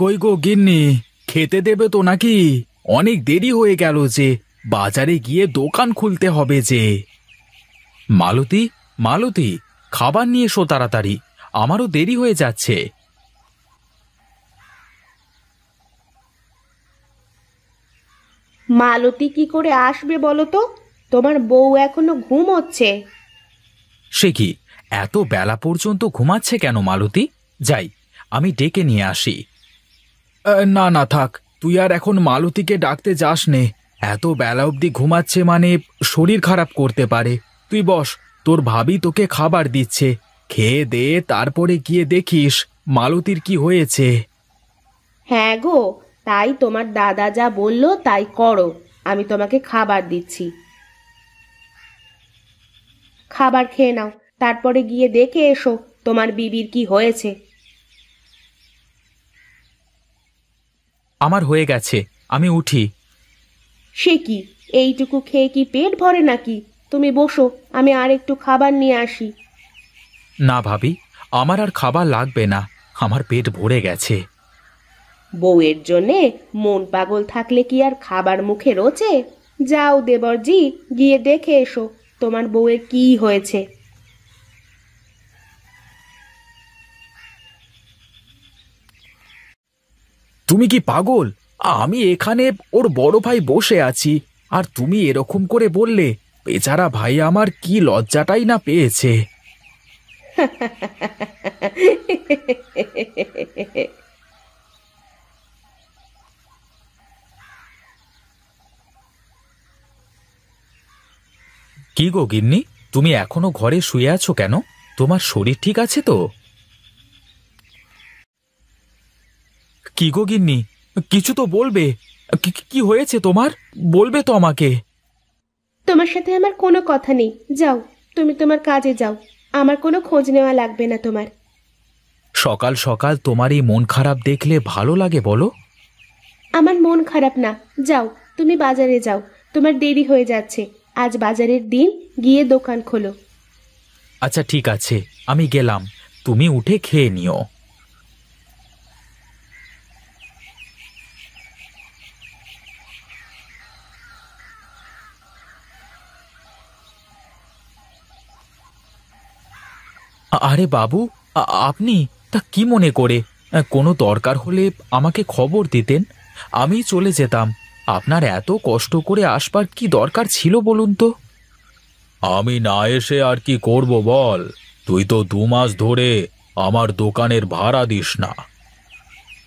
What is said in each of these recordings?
কই গো গিন্নি, খেতে দেবে তো নাকি? অনেক দেরি হয়ে গেল যে, বাজারে গিয়ে দোকান খুলতে হবে যে। মালতী, মালতী, খাবার নিয়ে এসো তাড়াতাড়ি, আমারও দেরি হয়ে যাচ্ছে। মালতী কি করে আসবে বলো তো? তোমার বউ এখনো ঘুমোচ্ছে। সে কি, এত বেলা পর্যন্ত ঘুমাচ্ছে কেন মালতী? যাই, আমি ডেকে নিয়ে আসি। না না থাক, তুই আর এখন মালতীকে ডাকতে যাস নে। এত বেলা অবধি ঘুমাচ্ছে মানে শরীর খারাপ করতে পারে। তুই বস, তোর ভাবি তোকে খাবার দিচ্ছে, খেয়ে দে, তারপরে গিয়ে দেখিস মালতীর কি হয়েছে। হ্যাঁ গো, তাই তোমার দাদা যা বললো তাই করো। আমি তোমাকে খাবার দিচ্ছি, খাবার খেয়ে নাও, তারপরে গিয়ে দেখে এসো তোমার বিবির কি হয়েছে। আমার হয়ে গেছে, আমি উঠি। সে কি, এইটুকু খেয়ে কি পেট ভরে নাকি? তুমি বসো, আমি আর একটু খাবার নিয়ে আসি। না ভাবি, আমার আর খাবার লাগবে না, আমার পেট ভরে গেছে। বউয়ের জন্যে মন পাগল থাকলে কি আর খাবার মুখে রোচে? যাও দেবরজি, গিয়ে দেখে এসো তোমার বউয়ের কি হয়েছে। তুমি কি পাগল? আমি এখানে ওর বড় ভাই বসে আছি, আর তুমি এরকম করে বললে? বেচারা ভাই আমার কি লজ্জাটাই না পেয়েছে। কি গো গিন্নি, তুমি এখনো ঘরে শুয়ে আছো কেন? তোমার শরীর ঠিক আছে তো? কি গো গিন্নি, কিছু তো বলবে। কি কি হয়েছে তোমার? বলবে তো আমাকে। তোমার সাথে আমার কোনো কথা নেই, যাও, তুমি তোমার কাজে যাও, আমার কোনো খোঁজ নেওয়া লাগবে না তোমার। সকাল সকাল তোমার এই মন খারাপ দেখলে ভালো লাগে বলো? আমার মন খারাপ না, যাও, তুমি বাজারে যাও, তোমার দেরি হয়ে যাচ্ছে। আজ বাজারের দিন, গিয়ে দোকান খোলো। আচ্ছা ঠিক আছে, আমি গেলাম, তুমি উঠে খেয়ে নিও। আরে বাবু, আপনি? তা কি মনে করে? কোনো দরকার হলে আমাকে খবর দিতেন, আমি চলে যেতাম। আপনার এত কষ্ট করে আসবার কি দরকার ছিল বলুন তো? আমি না এসে আর কি করব বল? তুই তো 2 মাস ধরে আমার দোকানের ভাড়া দিস না।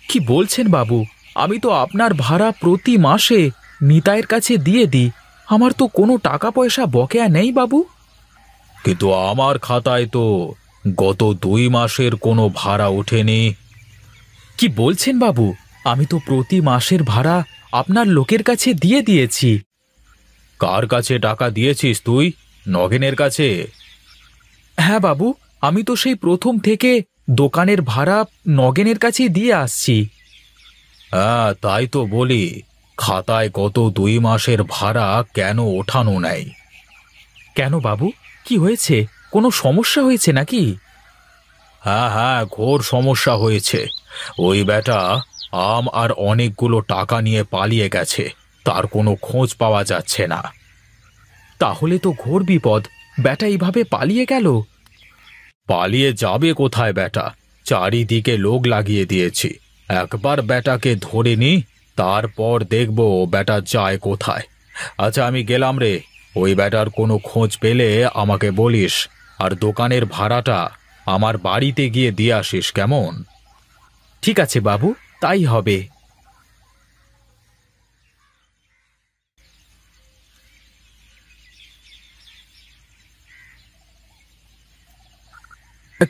কি বলছেন বাবু? আমি তো আপনার ভাড়া প্রতি মাসে নিতাইয়ের কাছে দিয়ে দিই। আমার তো কোনো টাকা পয়সা বকেয়া নেই বাবু। কিন্তু আমার খাতায় তো গত 2 মাসের কোনো ভাড়া ওঠেনি। কি বলছেন বাবু? আমি তো প্রতি মাসের ভাড়া আপনার লোকের কাছে দিয়ে দিয়েছি। কার কাছে টাকা দিয়েছিস তুই? নগেনের কাছে? হ্যাঁ বাবু, আমি তো সেই প্রথম থেকে দোকানের ভাড়া নগেনের কাছেই দিয়ে আসছি। হ্যাঁ তাই তো বলি, খাতায় গত 2 মাসের ভাড়া কেন ওঠানো নাই? কেন বাবু, কি হয়েছে? কোনো সমস্যা হয়েছে নাকি? হ্যাঁ হ্যাঁ, ঘোর সমস্যা হয়েছে। ওই বেটা আর অনেকগুলো টাকা নিয়ে পালিয়ে গেছে, তার কোনো খোঁজ পাওয়া যাচ্ছে না। তাহলে তো ঘোর বিপদ, বেটা এইভাবে পালিয়ে গেল। পালিয়ে যাবে কোথায় বেটা? চারিদিকে লোক লাগিয়ে দিয়েছি, একবার বেটাকে ধরে নি, তারপর দেখবো বেটা যায় কোথায়। আচ্ছা আমি গেলাম রে, ওই বেটার কোনো খোঁজ পেলে আমাকে বলিস, আর দোকানের ভাড়াটা আমার বাড়িতে গিয়ে দিয়ে আসিস, কেমন? ঠিক আছে বাবু, তাই হবে।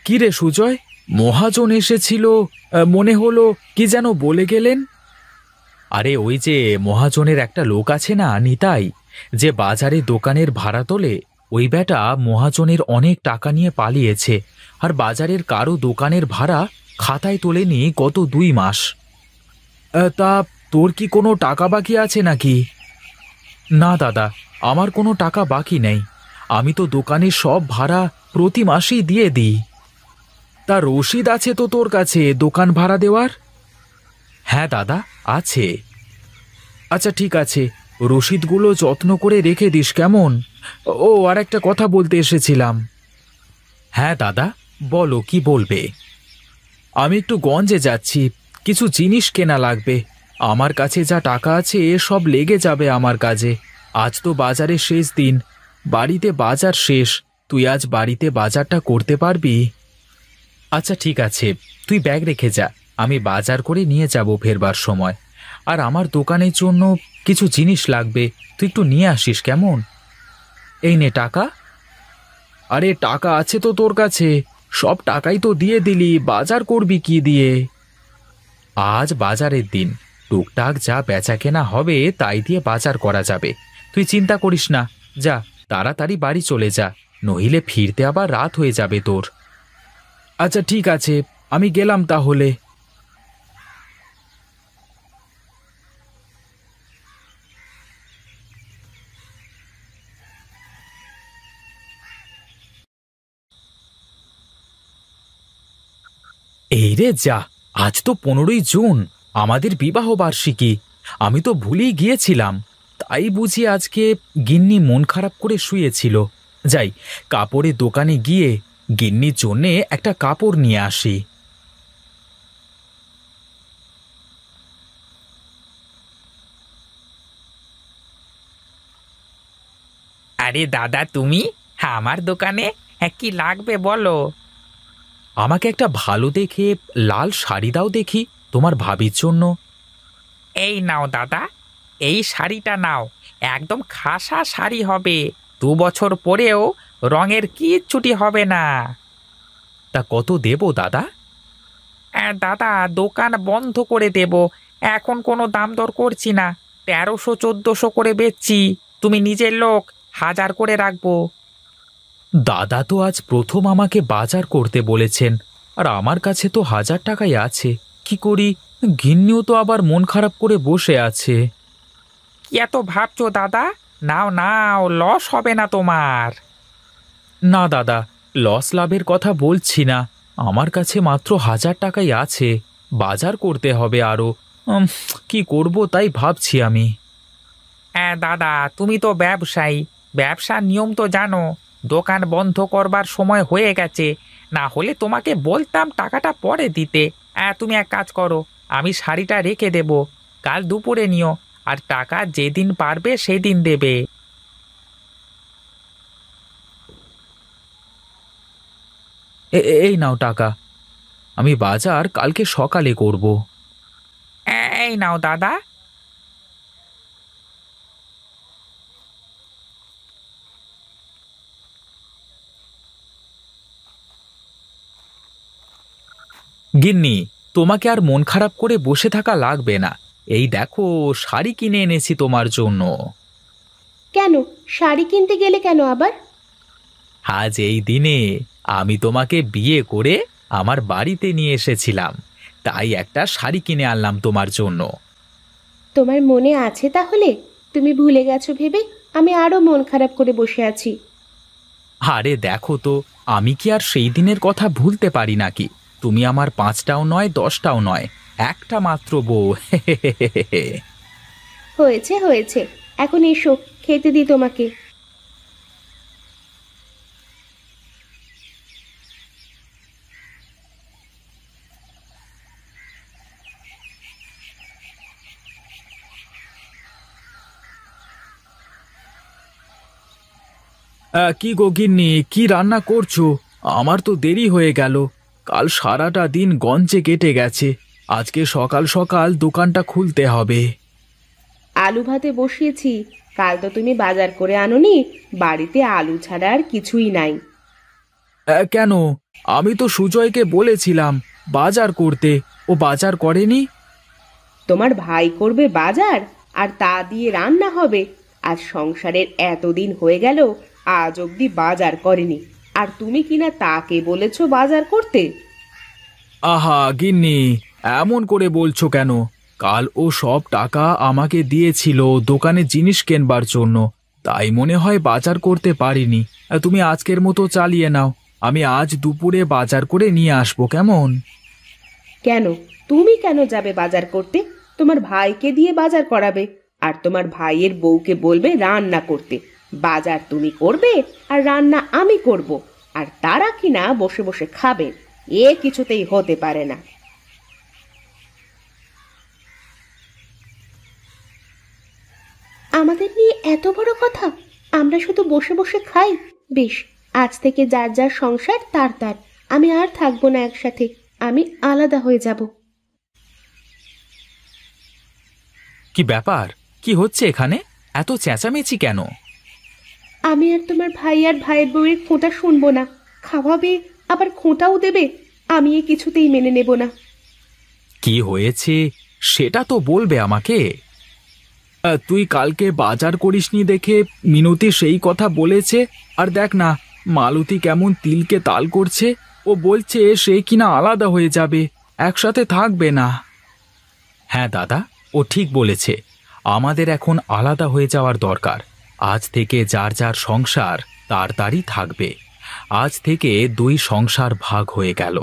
কি রে সুজয়, মহাজন এসেছিল, মনে হলো কি যেন বলে গেলেন? আরে ওই যে মহাজনের একটা লোক আছে না, নিতাই, যে বাজারে দোকানের ভাড়া তোলে, ওই বেটা মহাজনের অনেক টাকা নিয়ে পালিয়েছে, আর বাজারের কারো দোকানের ভাড়া খাতায় তোলেনি গত 2 মাস। তা তোর কি কোনো টাকা বাকি আছে নাকি? না দাদা, আমার কোনো টাকা বাকি নেই, আমি তো দোকানের সব ভাড়া প্রতি মাসেই দিয়ে দিই। তা রসিদ আছে তো তোর কাছে দোকান ভাড়া দেওয়ার? হ্যাঁ দাদা, আছে। আচ্ছা ঠিক আছে, রসিদগুলো যত্ন করে রেখে দিস কেমন? ও, আর একটা কথা বলতে এসেছিলাম। হ্যাঁ দাদা, বলো কি বলবে। আমি একটু গঞ্জে যাচ্ছি, কিছু জিনিস কেনা লাগবে। আমার কাছে যা টাকা আছে সব লেগে যাবে আমার কাজে। আজ তো বাজারের শেষ দিন, বাড়িতে বাজার শেষ। তুই আজ বাড়িতে বাজারটা করতে পারবি? আচ্ছা ঠিক আছে, তুই ব্যাগ রেখে যা, আমি বাজার করে নিয়ে যাব ফেরবার সময়। আর আমার দোকানের জন্য কিছু জিনিস লাগবে, তুই একটু নিয়ে আসিস কেমন? এই নে টাকা। আরে টাকা আছে তো তোর কাছে, সব টাকাই তো দিয়ে দিলি, বাজার করবি কি দিয়ে? আজ বাজারের দিন, টুকটাক যা বেচা কেনা হবে তাই দিয়ে বাজার করা যাবে। তুই চিন্তা করিস না, যা তাড়াতাড়ি বাড়ি চলে যা, নইলে ফিরতে আবার রাত হয়ে যাবে তোর। আচ্ছা ঠিক আছে, আমি গেলাম তাহলে। এই রে যা, আজ তো 15ই জুন, আমাদের বিবাহ বার্ষিকী। আমি তো ভুলেই গিয়েছিলাম। তাই বুঝি আজকে গিন্নি মন খারাপ করে শুয়েছিল। যাই, কাপড়ের দোকানে গিয়ে গিন্নির জন্যে একটা কাপড় নিয়ে আসি। আরে দাদা, তুমি আমার দোকানে কি লাগবে বলো? আমাকে একটা ভালো দেখে লাল শাড়ি দাও দেখি, তোমার ভাবির জন্য। এই নাও দাদা, এই শাড়িটা নাও। একদম খাসা শাড়ি হবে, 2 বছর পরেও রঙের কিচ্ছুটি হবে না। তা কত দেবো দাদা? দাদা, দোকান বন্ধ করে দেব, এখন কোনো দাম দর করছি না। 1300-1400 করে বেচছি, তুমি নিজের লোক, 1000 করে রাখবো। দাদা তো আজ প্রথম আমাকে বাজার করতে বলেছেন, আর আমার কাছে তো 1000 টাকাই আছে। কি করি? গিন্নিও তো আবার মন খারাপ করে বসে আছে। কি এত ভাবছো দাদা? নাও নাও, লস হবে না তোমার। না দাদা, লস লাভের কথা বলছি না, আমার কাছে মাত্র 1000 টাকাই আছে। বাজার করতে হবে আরো। কি করব তাই ভাবছি আমি। হ্যাঁ দাদা, তুমি তো ব্যবসায়ী, ব্যবসার নিয়ম তো জানো। দোকান বন্ধ করবার সময় হয়ে গেছে, না হলে তোমাকে বলতাম টাকাটা পরে দিতে। তুমি এক কাজ করো, আমি শাড়িটা রেখে দেব, কাল দুপুরে নিও, আর টাকা যেদিন পারবে সেদিন দেবে। এই নাও টাকা, আমি বাজার কালকে সকালে করব। এই নাও দাদা। গিন্নি, তোমাকে আর মন খারাপ করে বসে থাকা লাগবে না। এই দেখো, শাড়ি কিনে এনেছি তোমার জন্য। কেন, শাড়ি কিনতে গেলে কেন আবার? আজ এই দিনে আমি তোমাকে বিয়ে করে আমার বাড়িতে নিয়ে এসেছিলাম, তাই একটা শাড়ি কিনে আনলাম তোমার জন্য। তোমার মনে আছে তাহলে? তুমি ভুলে গেছো ভেবে আমি আরো মন খারাপ করে বসে আছি। আরে দেখো তো, আমি কি আর সেই দিনের কথা ভুলতে পারি নাকি? তুমি আমার 5টাও নয় 10টাও নয়, একটা মাত্র বউ। হয়েছে হয়েছে, এখন এসো, খেতে দিই তোমাকে। কি গো গিন্নি, কি রান্না করছো? আমার তো দেরি হয়ে গেল, কাল সারাটা দিন গঞ্জে কেটে গেছে। আজকে সকাল সকাল দোকানটা খুলতে হবে। আলু ভাতে বসিয়েছি, কাল তো তুমি বাজার করে আনোনি, বাড়িতে আলু ছাড়া আর কিছুই নাই। কেন? আমি তো সুজয়কে বলেছিলাম বাজার করতে, ও বাজার করেনি। তোমার ভাই করবে বাজার, আর তা দিয়ে রান্না হবে? আজ সংসারের এতদিন হয়ে গেল, আজ অবধি বাজার করেনি, আর তুমি কিনা তাকে বলেছো বাজার করতে? আহা গিন্নি, এমন করে বলছো কেন? কাল ও সব টাকা আমাকে দিয়েছিল দোকানে জিনিস কেনবার জন্য, তাই মনে হয় বাজার করতে পারিনি। তুমি আজকের মতো চালিয়ে নাও, আমি আজ দুপুরে বাজার করে নিয়ে আসবো কেমন? কেন, তুমি কেন যাবে বাজার করতে? তোমার ভাইকে দিয়ে বাজার করাবে, আর তোমার ভাইয়ের বউকে বলবে রান্না করতে। বাজার তুমি করবে আর রান্না আমি করব, আর তারা কিনা বসে বসে খাবে। এ কিছুতেই হতে পারে না। আমাদের নিয়ে এত বড় কথা? আমরা শুধু বসে বসে খাই? বেশ, আজ থেকে যার যার সংসার তার তার। আমি আর থাকবো না একসাথে, আমি আলাদা হয়ে যাব। কি ব্যাপার? কি হচ্ছে এখানে? এত চেঁচামেচি কেন? আমি আর তোমার ভাই আর ভাইয়ের বউয়ের খোঁটা শুনবো না। খাওয়াবে, আবার খোঁটাও দেবে। আমি এ কিছুতেই মেনে নেব না। কি হয়েছে সেটা তো বলবে আমাকে। তুই কালকে বাজার করিসনি দেখে মিনতি সেই কথা বলেছে, আর দেখ না মালতী কেমন তিলকে তাল করছে। ও বলছে সে কিনা আলাদা হয়ে যাবে, একসাথে থাকবে না। হ্যাঁ দাদা, ও ঠিক বলেছে। আমাদের এখন আলাদা হয়ে যাওয়ার দরকার। আজ থেকে যার যার সংসার তার তারই থাকবে। আজ থেকে দুই সংসার ভাগ হয়ে গেল।